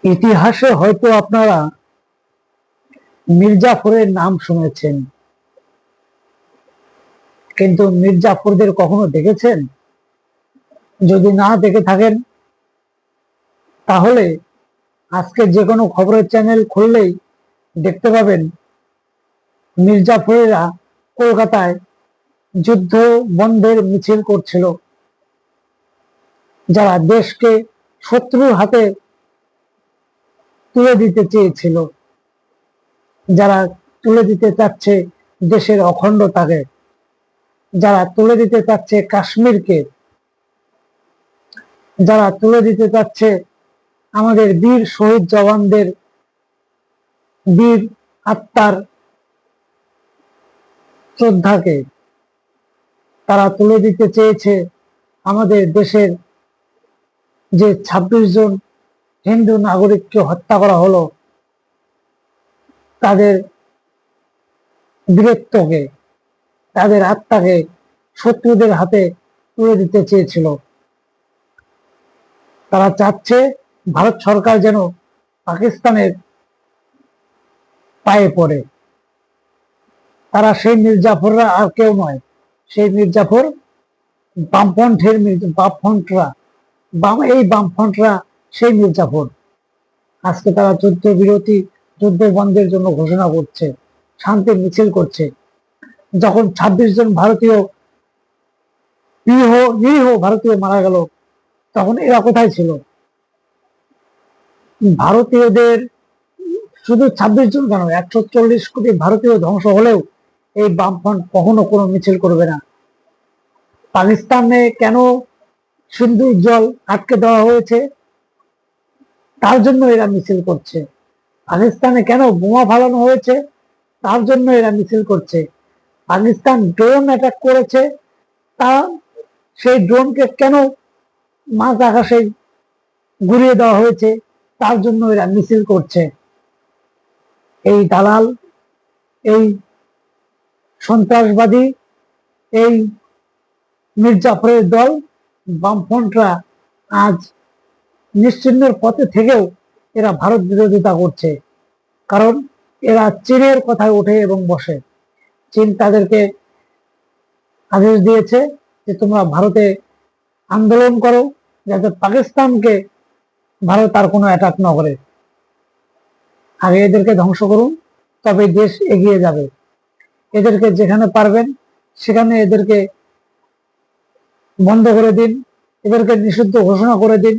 ইতিহাসে হয়তো আপনারা মির্জাফরের নাম শুনেছেন, কিন্তু মির্জাফরদের কখনো দেখেছেন? যদি না দেখে থাকেন তাহলে আজকে যে কোনো খবরের চ্যানেল খুললেই দেখতে পাবেন মির্জাফরেরা কলকাতায় যুদ্ধ বন্ধের মিছিল করছিল, যারা দেশকে শত্রুর হাতে তুলে দিতে চেয়েছিল, যারা তুলে দিতে চাচ্ছে দেশের অখণ্ডতাকে, যারা তুলে দিতে চাচ্ছে কাশ্মীরকে, যারা তুলে দিতে চাচ্ছে আমাদের বীর শহীদ জওয়ানদের বীর আত্মার শ্রদ্ধাকে, তারা তুলে দিতে চেয়েছে আমাদের দেশের যে ২৬ জন হিন্দু নাগরিককে হত্যা করা হলো তাদের বীরত্বকে, তাদের আত্মাকে শত্রুদের হাতে তুলে দিতে চেয়েছিল। তারা চাচ্ছে ভারত সরকার যেন পাকিস্তানের পায়ে পড়ে। তারা সেই মির্জাফররা আর কেউ নয়, সেই মির্জাফর বামপন্থের বামফ্রন্টরা সেই মির্জাফর। আজকে তারা যুদ্ধ বিরতি, যুদ্ধ বন্ধের জন্য ঘোষণা করছে, শান্তির মিছিল করছে। যখন ২৬ জন ভারতীয় নিরীহ ভারতীয় মারা গেল, তখন এরা কোথায় ছিল? ভারতীয়দের শুধু ২৬ জন কেন, ১৪০ কোটি ভারতীয় ধ্বংস হলেও এই বামফ্রন্ট কখনো কোনো মিছিল করবে না। পাকিস্তানে কেন সিন্ধুর জল আটকে দেওয়া হয়েছে, তার জন্য এরা মিছিল করছে। পাকিস্তানে কেন বোমা ফালানো হয়েছে, তার জন্য এরা মিছিল করছে। পাকিস্তান ড্রোন অ্যাটাক করেছে, তা সেই ড্রোনকে কেন মাঝ আকাশে ঘুরিয়ে দেওয়া হয়েছে, তার জন্য এরা মিছিল করছে। এই দালাল, এই সন্ত্রাসবাদী, এই মির্জাফরের দল বামফ্রন্টরা আজ নিশ্চিহ্নের পথে থেকেও এরা ভারত বিরোধিতা করছে, কারণ এরা চীনের কথায় ওঠে এবং বসে। চীন তাদেরকে আদেশ দিয়েছে যে তোমরা ভারতে আন্দোলন করো, যাতে পাকিস্তানকে ভারত আর কোনো অ্যাটাক না করে। আগে এদেরকে ধ্বংস করুন, তবে দেশ এগিয়ে যাবে। এদেরকে যেখানে পারবেন সেখানে এদেরকে বন্ধ করে দিন, এদেরকে নিষিদ্ধ ঘোষণা করে দিন।